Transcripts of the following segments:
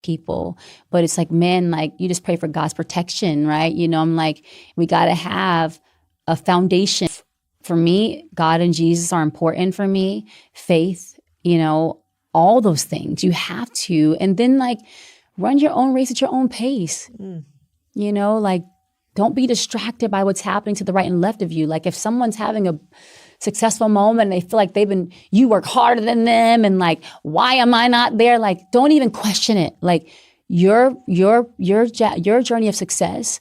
people. But it's like, men, like, you just pray for God's protection, right? I'm like, we got to have a foundation. For me, God and Jesus are important for me. Faith, all those things. You have to. And then, like, run your own race at your own pace. Like, don't be distracted by what's happening to the right and left of you. Like, if someone's having a successful moment and they feel like you work harder than them, and like, why am I not there? Like, don't even question it. Like, your journey of success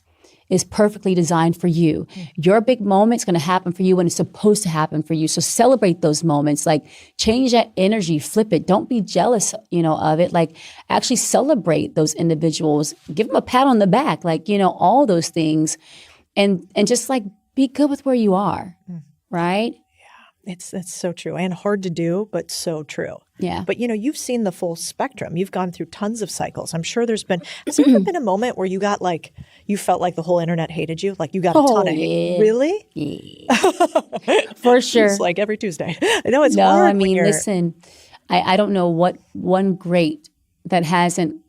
is perfectly designed for you. Your big moment's going to happen for you when it's supposed to happen for you. So celebrate those moments. Like, change that energy, flip it. Don't be jealous, of it. Like, actually celebrate those individuals. Give them a pat on the back. Like, all those things, and just like, be good with where you are, right? It's so true, and hard to do, but so true. Yeah. But you've seen the full spectrum. You've gone through tons of cycles. I'm sure has there ever been a moment where you got like, you felt like the whole internet hated you? Like, you got a ton of hate? Really? Yeah. For sure. It's like every Tuesday. I know it's no, hard. I mean, listen, I don't know what one great that hasn't,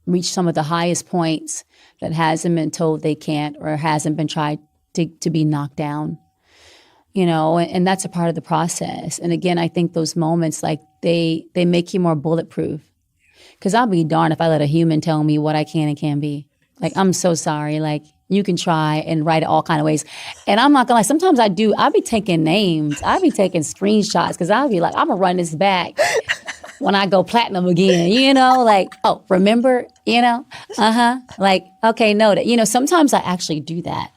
reached some of the highest points, that hasn't been told they can't, or hasn't been tried to be knocked down. And that's a part of the process. And again, I think those moments, like, they make you more bulletproof. Because I'll be darned if I let a human tell me what I can and can't be. Like, I'm so sorry. Like, you can try and write it all kind of ways. And I'm not gonna lie, sometimes I'll be taking names. I'll be taking screenshots, because I'll be like, I'm gonna run this back when I go platinum again, like, oh, remember, like, okay, noted. Sometimes I actually do that.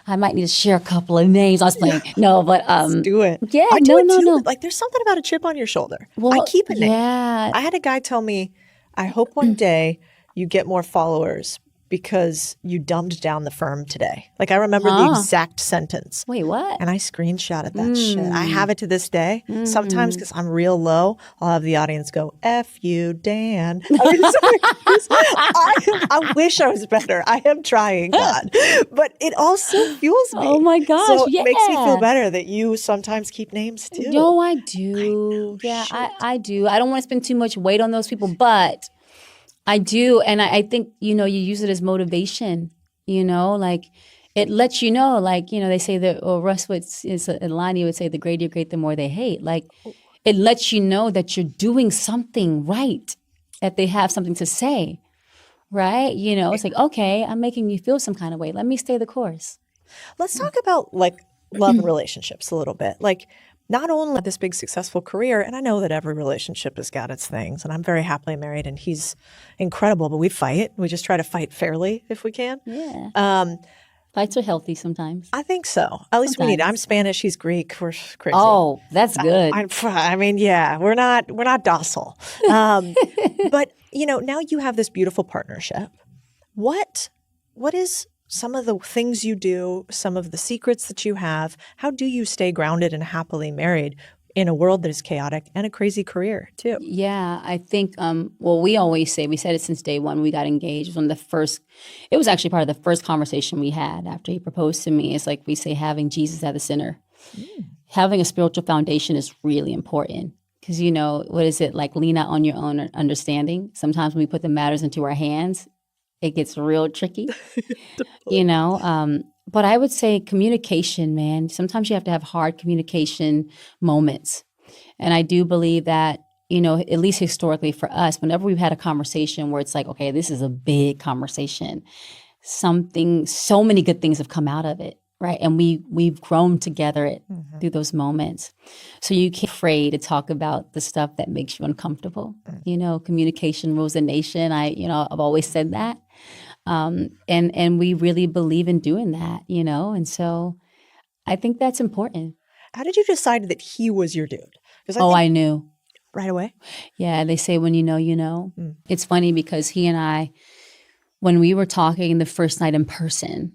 I might need to share a couple of names. I was playing. No, but let's do it. Yeah, I do it too. No. Like, there's something about a chip on your shoulder. Well, I keep a name. Yeah. I had a guy tell me, I hope one day you get more followers because you dumbed down the firm today. Like, I remember the exact sentence. Wait, what? And I screenshotted that shit. I have it to this day. Sometimes, because I'm real low, I'll have the audience go, F you, Dan. I wish I was better. I am trying, God. But it also fuels me. Oh, my gosh, So yeah. it makes me feel better that you sometimes keep names, too. No, I do. I do. I don't want to spend too much weight on those people, but I do. And I think, you use it as motivation, like, it lets you know, like, they say that, or Russ would, Alani would say, the greater you great, the more they hate. Like, it lets you know that you're doing something right, that they have something to say, right? It's like, okay, I'm making you feel some kind of way. Let me stay the course. Let's talk about, like, love and relationships a little bit. Like, not only this big successful career, and I know that every relationship has got its things, and I'm very happily married, and he's incredidible, but we fight. We just try to fight fairly if we can. Yeah. Fights are healthy sometimes. I think so. At least we need. I'm Spanish. He's Greek. We're crazy. Oh, that's good. I mean, yeah, we're not docile. But now you have this beautiful partnership. What is some of the things you do, some of the secrets that you have? How do you stay grounded and happily married in a world that is chaotic and a crazy career too? Yeah, I think, we always say, we said it since day one, we got engaged. It was actually part of the first conversation we had after he proposed to me. It's like we say, having Jesus at the center. Having a spiritual foundation is really important. Because, what is it? Like, lean out on your own understanding. Sometimes when we put the matters into our hands, it gets real tricky, but I would say communication, man. Sometimes you have to have hard communication moments. And I do believe that, at least historically for us, whenever we've had a conversation where it's like, okay, this is a big conversation, so many good things have come out of it, right? And we've grown together through those moments. So you can't be afraid to talk about the stuff that makes you uncomfortable. Communication rules the nation. I've always said that. And we really believe in doing that, and so I think that's important. How did you decide that he was your dude? I knew. Right away? Yeah, they say when you know, you know. It's funny because he and I, when we were talking the first night in person,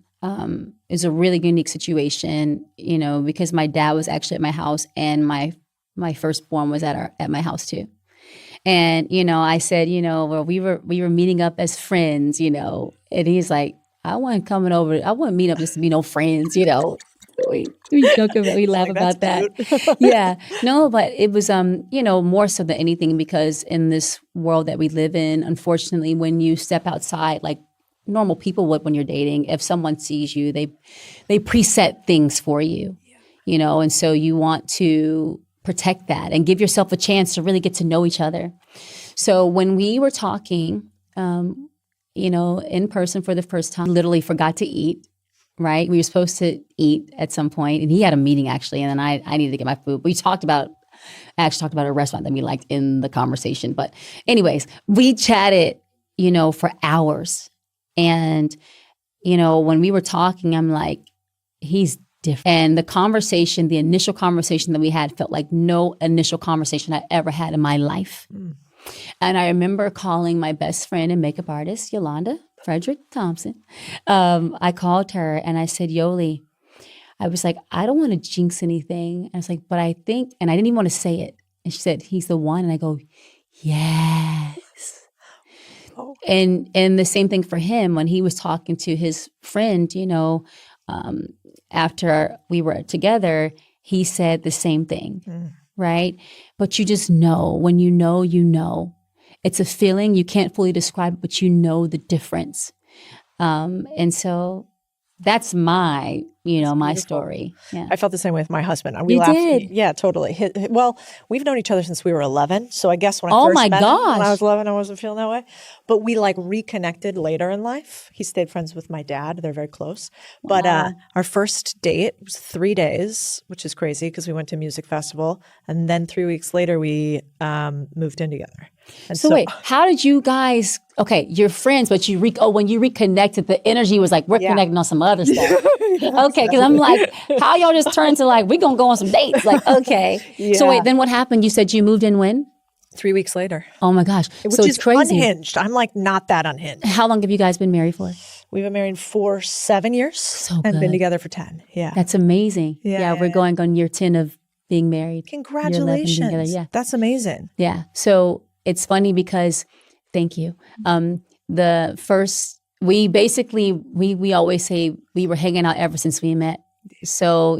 is a really unique situation, because my dad was actually at my house and my firstborn was at my house too. And, I said, well, we were meeting up as friends, and he's like, I wasn't coming over. I wouldn't meet up just to be no friends, We joke about, we laugh like, about that. cute. Yeah. No, but it was, more so than anything, because in this world that we live in, unfortunately, when you step outside, like normal people would when you're dating, if someone sees you, they preset things for you, and so you want to protect that and give yourself a chance to really get to know each other. So when we were talking, in person for the first time, literally forgot to eat. Right. We were supposed to eat at some point, and he had a meeting actually. And then I needed to get my food. I actually talked about a restaurant that we liked in the conversation. But anyways, we chatted, for hours. And, when we were talking, I'm like, he's different. And the initial conversation that we had felt like no initial conversation I ever had in my life. Mm. And I remember calling my best friend and makeup artist, Yolanda Frederick Thompson. I called her and I said, Yoli, I was like, I don't want to jinx anything. I was like, but I think, and I didn't even want to say it. And she said, he's the one. And I go, yes. Oh. And the same thing for him when he was talking to his friend, after we were together, he said the same thing. Mm. Right? But you just know, when you know. It's a feeling, you can't fully describe it, but you know the difference. And so that's my story. Yeah. I felt the same way with my husband. You did? Yeah, totally. Well, we've known each other since we were 11. So I guess when I first met him, gosh. when I was 11, I wasn't feeling that way. But we reconnected later in life. He stayed friends with my dad. They're very close. But our first date was 3 days, which is crazy because we went to a music festival. And then 3 weeks later, we moved in together. And so wait, how did you guys, okay, you're friends, but when you reconnected, the energy was like, we're connecting on some other stuff. Okay, because I'm like, how y'all just turned to like, we're going to go on some dates? Like, okay. Yeah. So wait, then what happened? You said you moved in when? 3 weeks later. Oh my gosh. Which so is it's crazy. Unhinged. I'm like not that unhinged. How long have you guys been married for? We've been married for 7 years and been together for 10. Yeah. That's amazing. Yeah, we're going on year 10 of being married. Congratulations. Together. Yeah. That's amazing. Yeah. So it's funny because, thank you. We always say we were hanging out ever since we met. So,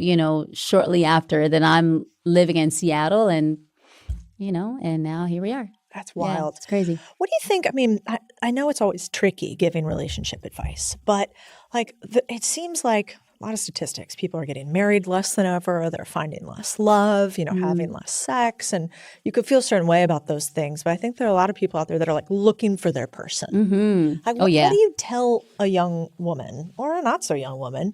shortly after that, I'm living in Seattle and now here we are. That's wild. Yeah, it's crazy. What do you think? I mean, I know it's always tricky giving relationship advice, but it seems like a lot of statistics. People are getting married less than ever. They're finding less love, having less sex. And you could feel a certain way about those things. But I think there are a lot of people out there that are looking for their person. Mm-hmm. What do you tell a young woman or a not so young woman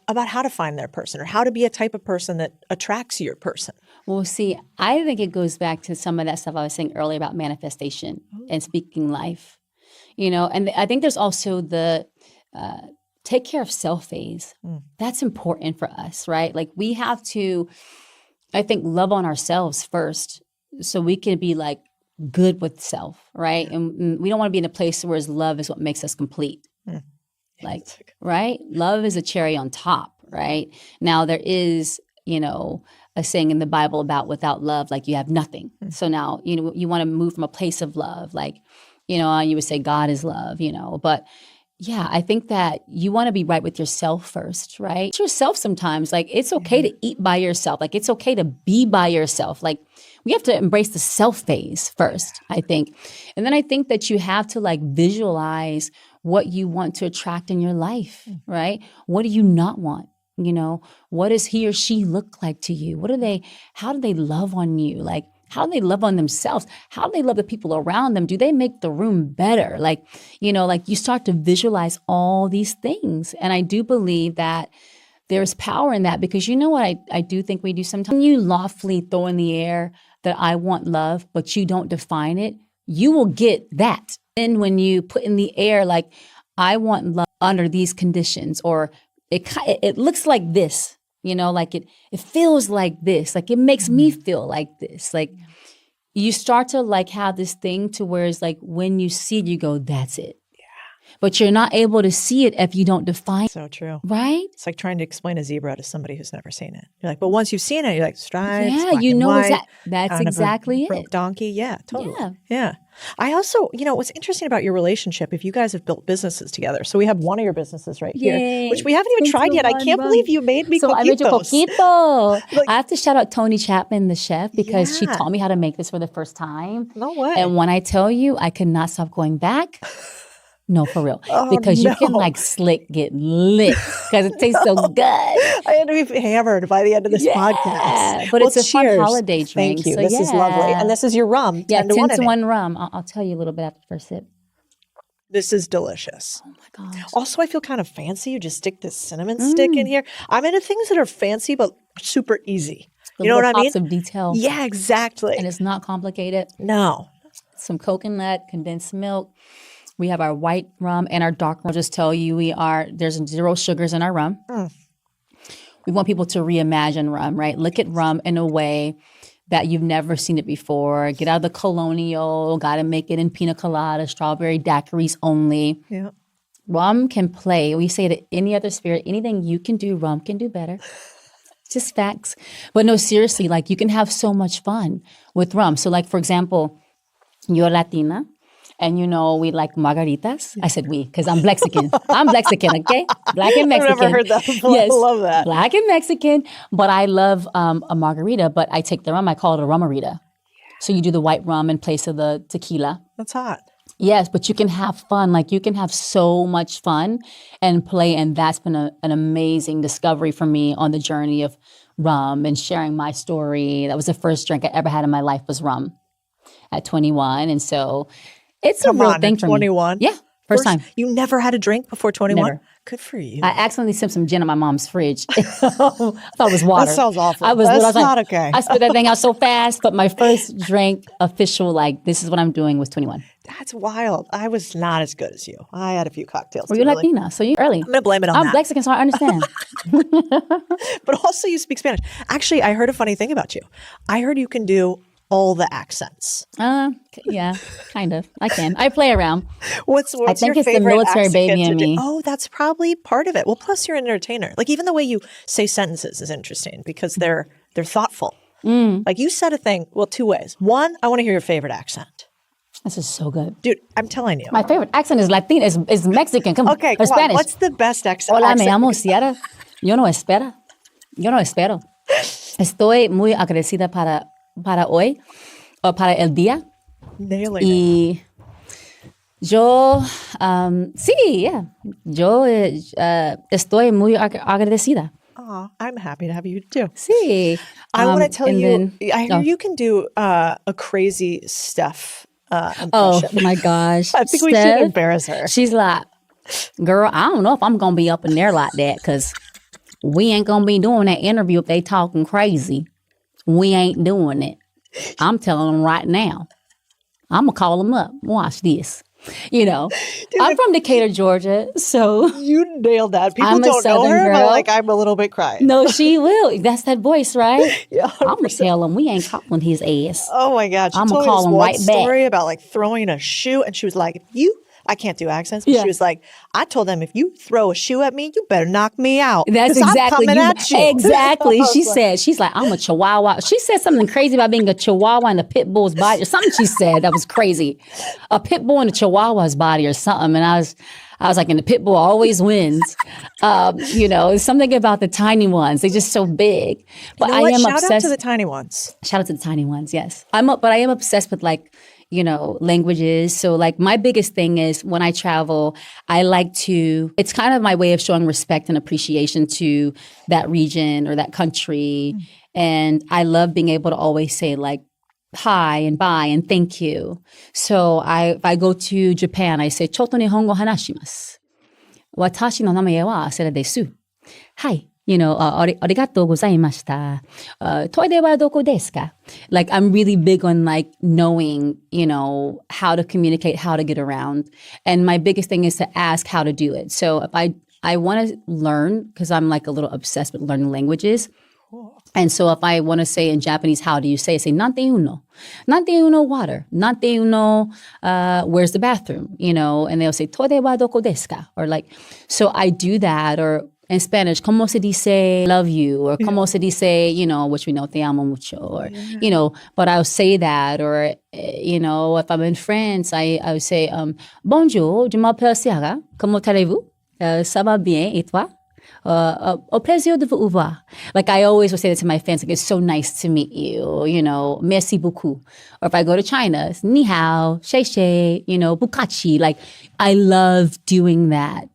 about how to find their person or how to be a type of person that attracts your person? Well, see, I think it goes back to some of that stuff I was saying earlier about manifestation and speaking life, and I think there's also the take care of self phase. That's important for us, right? Like we have to, I think, love on ourselves first so we can be good with self, right? And we don't want to be in a place where love is what makes us complete. Right? Love is a cherry on top, right? Now there is, a saying in the Bible about without love, you have nothing. So now, you want to move from a place of love, you would say God is love, but yeah, I think that you want to be right with yourself first, right? It's yourself sometimes. It's okay to eat by yourself. It's okay to be by yourself. We have to embrace the self phase first, I think. And then I think that you have to visualize what you want to attract in your life, right? What do you not want? What does he or she look like to you? How do they love on you? How do they love on themselves? How do they love the people around them? Do they make the room better? You start to visualize all these things. And I do believe that there's power in that because you know what I do think we do sometimes? When you lawfully throw in the air that I want love, but you don't define it, you will get that. And when you put in the air, I want love under these conditions, or it looks like this. It feels like this, it makes me feel like this. You start to have this thing to where it's when you see it, you go, that's it. Yeah. But you're not able to see it if you don't define it. So true. Right? It's like trying to explain a zebra to somebody who's never seen it. You're but once you've seen it, you're stripes, yeah, black and white, that's exactly it. Donkey. Yeah, totally. Yeah. I also, what's interesting about your relationship, if you guys have built businesses together. So we have one of your businesses right here, which we haven't even tried yet. I can't believe you made me So coquitos. I made you coquito. I have to shout out Tony Chapman, the chef, because she taught me how to make this for the first time. No way. And when I tell you, I could not stop going back. No, for real. Because you can get lit because it tastes so good. I had to be hammered by the end of this podcast. But it's a fun holiday drink. Thank you. So this is lovely. And this is your rum. 10 to 1 rum. I'll tell you a little bit after the first sip. This is delicious. Oh my gosh. Also, I feel kind of fancy. You just stick this cinnamon stick in here. I'm into things that are fancy but super easy. You know what I mean? Pops of detail. Yeah, exactly. And it's not complicated. No. Some coconut, condensed milk. We have our white rum and our dark rum. I'll just tell you, there's 0 sugars in our rum. We want people to reimagine rum, right? Look at rum in a way that you've never seen it before. Get out of the colonial, got to make it in pina colada, strawberry daiquiris only. Yeah. Rum can play. We say that any other spirit, anything you can do, rum can do better. Just facts. But no, seriously, you can have so much fun with rum. So for example, you're Latina. And we like margaritas. I said we, because I'm Mexican. I'm Mexican, okay? Black and Mexican. I've never heard that before. Yes, I love that. Black and Mexican. But I love a margarita, but I take the rum, I call it a rumarita. So you do the white rum in place of the tequila. That's hot. Yes, but you can have fun. You can have so much fun and play. And that's been an amazing discovery for me on the journey of rum and sharing my story. That was the first drink I ever had in my life was rum at 21. And so it's a real thing for 21? Me. Yeah, first time. You never had a drink before 21? Never. Good for you. I accidentally sipped some gin in my mom's fridge. I thought it was water. That sounds awful. That's not okay. I spit that thing out so fast, but my first drink, official, this is what I'm doing, was 21. That's wild. I was not as good as you. I had a few cocktails. Well, you're Latina, so you're early. I'm going to blame it on that. I'm Mexican, so I understand. But also you speak Spanish. Actually, I heard a funny thing about you. I heard you can do all the accents. Yeah, kind of. I can. I play around. What's I think your it's the favorite military baby in me. Oh, that's probably part of it. Well, plus you're an entertainer. Even the way you say sentences is interesting because they're thoughtful. You said a thing, 2 ways. One, I want to hear your favorite accent. This is so good. Dude, I'm telling you. My favorite accent is Latina, is Mexican. Come on. Okay, or Spanish. What's the best accent? Hola, me llamo Ciara. Yo no espero. Estoy muy agradecida para hoy o para el día. Nailing y yo, yo estoy muy agradecida. Oh, I'm happy to have you too. Sí. I want to tell you, I hear you can do a crazy Steph impression. Oh my gosh. I think we should embarrass her. She's like, girl, I don't know if I'm going to be up in there like that because we ain't going to be doing that interview if they talking crazy. We ain't doing it. I'm telling them right now. I'm going to call them up. Watch this. Dude, I'm from Decatur, Georgia, so. You nailed that. People don't know her, girl. but I'm a little bit crying. No, she will. That's that voice, right? Yeah, 100%. I'm going to tell him we ain't calling his ass. Oh my God. She I'm told going to call me him this right one back. story about throwing a shoe, and she was like, I can't do accents, but she was like, I told them if you throw a shoe at me, you better knock me out. That's exactly I'm coming at you. Exactly. She's like, I'm a Chihuahua. She said something crazy about being a Chihuahua in a pit bull's body or something she said that was crazy. A pit bull in a Chihuahua's body or something. And I was like, and the pit bull always wins. Something about the tiny ones. They're just so big. But I am obsessed. Shout out to the tiny ones. Shout out to the tiny ones, yes. But I am obsessed with languages. So my biggest thing is when I travel, I like to, it's kind of my way of showing respect and appreciation to that region or that country. And I love being able to always say hi and bye and thank you. So if I go to Japan, I say, Choto nihongo hanashimasu. Watashi no namae wa Asera desu. Hi. Arigatou gozaimashita. Toire wa doko desu ka? I'm really big on knowing, how to communicate, how to get around. And my biggest thing is to ask how to do it. So if I want to learn, because I'm a little obsessed with learning languages. And so if I want to say in Japanese, how do you say? I say, nante uno. Nante uno water. Nante uno, where's the bathroom? And they'll say, toire wa doko desu ka? Or so I do that. Or in Spanish, como se dice love you, or como se dice, which we know, te amo mucho, or, but I'll say that, or, if I'm in France, I would say, bonjour, je m'appelle Ciara, comment allez-vous? Ça va bien, et toi? Au plaisir de vous voir. Like I always would say that to my fans, like it's so nice to meet you, merci beaucoup. Or if I go to China, it's ni hao, shay shay, bukachi. Like I love doing that,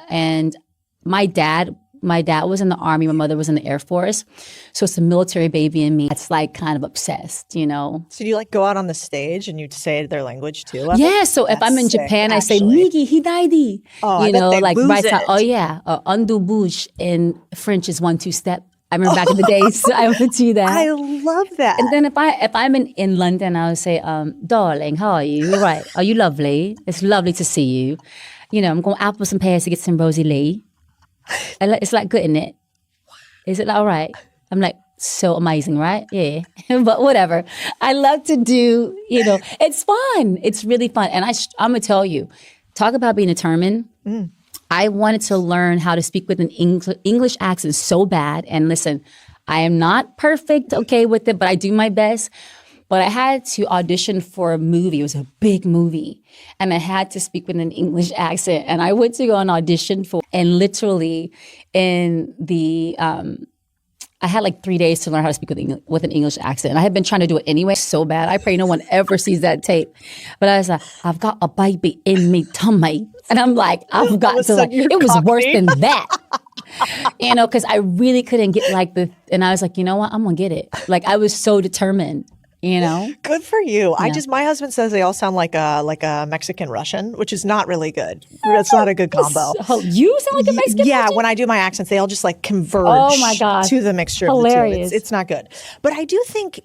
and my dad was in the Army, my mother was in the Air Force. So it's a military baby in me. It's like kind of obsessed, So do you like go out on the stage and you say their language too? Yeah. So if I'm in Japan, I say Migi Hidaidi. Oh, I bet they like lose right it. side. Oh yeah. Undo bouche in French is 1-2 step. I remember back in the days, I would do that. I love that. And then if I'm in London, I would say, darling, how are you? You're right. Are you lovely? It's lovely to see you. I'm going out with some pears to get some Rosie Lee. It's like good, isn't it? Is it all right? I'm like, so amazing, right? Yeah. But whatever. I love to do, it's fun. It's really fun. And I'm going to tell you, talk about being determined. I wanted to learn how to speak with an English accent so bad. And listen, I am not perfect, okay, with it, but I do my best. But I had to audition for a movie. It was a big movie. And I had to speak with an English accent. And I went to go and audition for, and literally in the, I had like 3 days to learn how to speak with an English accent. And I had been trying to do it anyway so bad. I pray no one ever sees that tape. But I was like, I've got a baby in me tummy. And I'm like, I've got to like, it was worse than that. Because I really couldn't get and I was like, you know what? I'm going to get it. Like I was so determined. Good for you. My husband says they all sound like a Mexican Russian, which is not really good. That's not a good combo. So, you sound like a Mexican Yeah, Russian? when I do my accents, they all just like converge oh my gosh. to the mixture Hilarious. of the two. It's not good. But I do think,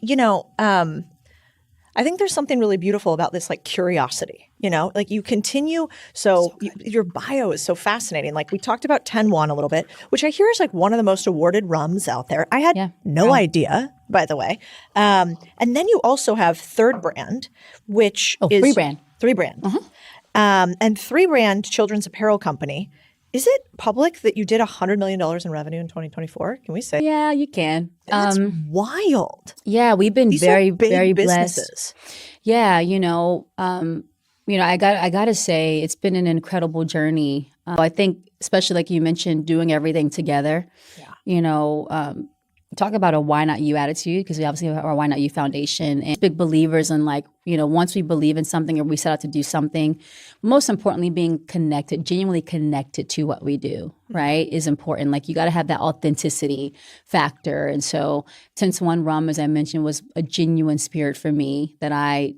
I think there's something really beautiful about this like curiosity, like you continue. So your bio is so fascinating. Like we talked about 10-1 a little bit, which I hear is like one of the most awarded rums out there. I had no idea, by the way. And then you also have Third Brand, which is 3 Brand. 3 Brand. And 3 Brand Children's Apparel Company. Is it public that you did $100 million in revenue in 2024? Can we say? Yeah, you can. That's wild. Yeah, we've been These very, are big very businesses. blessed. Yeah, I got to say it's been an incredible journey. I think, especially like you mentioned, doing everything together. Yeah. Talk about a why not you attitude, because we obviously have our why not you foundation, and big believers in once we believe in something or we set out to do something, most importantly being connected, genuinely connected to what we do, right, is important. Like you got to have that authenticity factor. And so 10-1 Rum, as I mentioned, was a genuine spirit for me that I,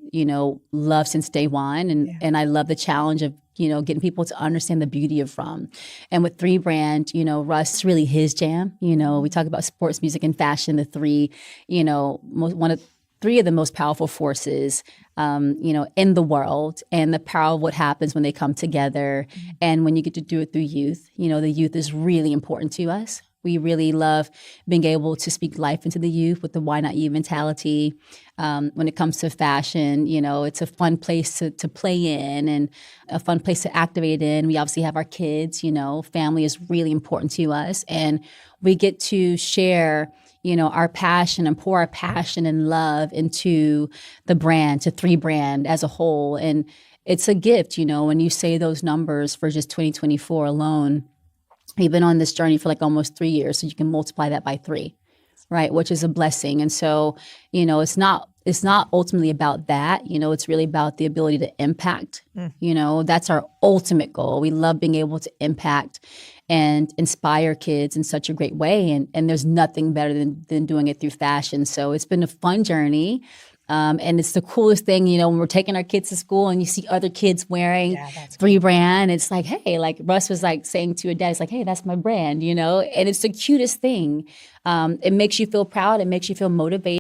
love since day one. And I love the challenge of getting people to understand the beauty of rum. And with 3 Brand, Russ is really his jam. We talk about sports, music, and fashion, the three, three of the most powerful forces, in the world, and the power of what happens when they come together. And when you get to do it through youth, the youth is really important to us. We really love being able to speak life into the youth with the why not you mentality. When it comes to fashion, it's a fun place to play in and a fun place to activate in. We obviously have our kids, family is really important to us. And we get to share, our passion and pour our passion and love into the brand, to 3 Brand as a whole. And it's a gift, when you say those numbers for just 2024 alone. We've been on this journey for like almost 3 years, so you can multiply that by 3, right? Which is a blessing. And so, it's not ultimately about that. It's really about the ability to impact. That's our ultimate goal. We love being able to impact and inspire kids in such a great way. And there's nothing better than doing it through fashion. So it's been a fun journey. And it's the coolest thing, when we're taking our kids to school and you see other kids wearing 3 Brand, it's like, hey, like Russ was like saying to your dad, it's like, hey, that's my brand, and it's the cutest thing. It makes you feel proud. It makes you feel motivated.